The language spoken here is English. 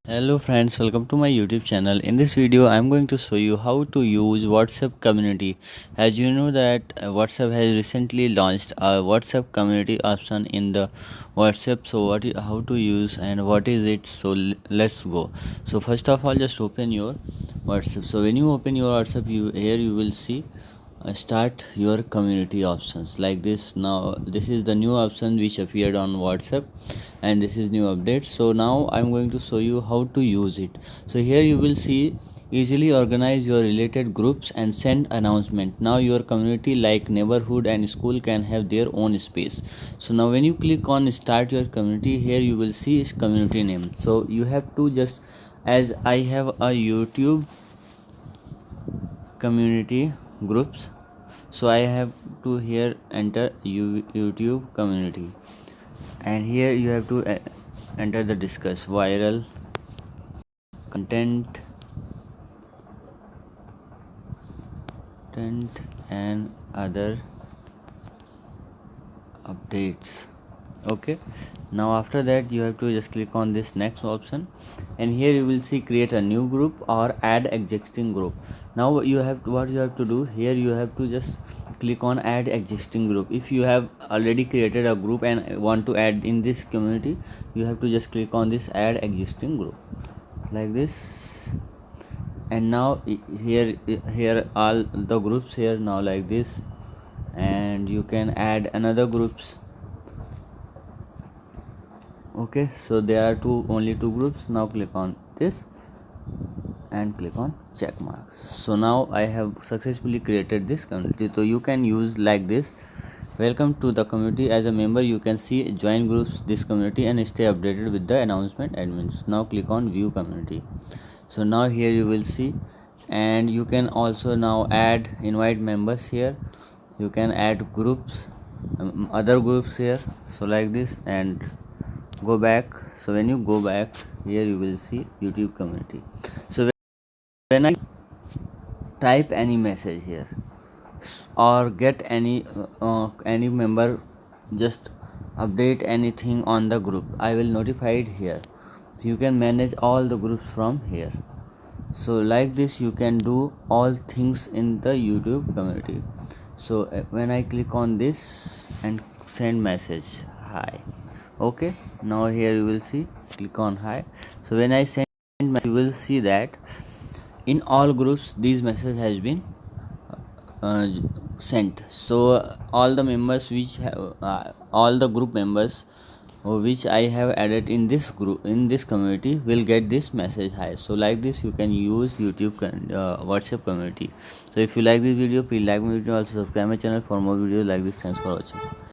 Hello friends, welcome to my YouTube channel. In this video I am going to show you how to use WhatsApp community. As you know that WhatsApp has recently launched a WhatsApp community option in the WhatsApp. So how to use and what is it? So let's go. So first of all, just open your WhatsApp. So when you open your WhatsApp, you will see start your community options like this. Now this is the new option which appeared on WhatsApp, and this is new update. So now I'm going to show you how to use it. So here you will see easily organize your related groups and send announcement. Now your community like neighborhood and school can have their own space. So now when you click on start your community, here you will see community name. So you have to just, as I have a YouTube community groups, so I have to here enter YouTube community, and here you have to enter the discuss viral content and other updates. Okay, now after that you have to just click on this next option, and here you will see create a new group or add existing group. Now what you have to do here, you have to just click on add existing group. If you have already created a group and want to add in this community, you have to just click on this add existing group like this. And now here all the groups here now like this, and you can add another groups. Okay, so there are only two groups. Now click on this and click on check marks. So now I have successfully created this community. So you can use like this. Welcome to the community. As a member you can see join groups this community and stay updated with the announcement admins. Now click on view community. So now here you will see, and you can also now add invite members here. You can add groups, other groups here. So like this, and go back. So when you go back here you will see YouTube community. So when I type any message here or get any member just update anything on the group, I will notify it here. So you can manage all the groups from here. So like this you can do all things in the YouTube community. So when I click on this and send message hi. Okay, now here you will see click on hi. So when I send message, you will see that in all groups this message has been sent. So all the members which have all the group members which I have added in this group, in this community, will get this message hi. So like this you can use YouTube WhatsApp community. So if you like this video, please like my video, also subscribe my channel for more videos like this. Thanks for watching.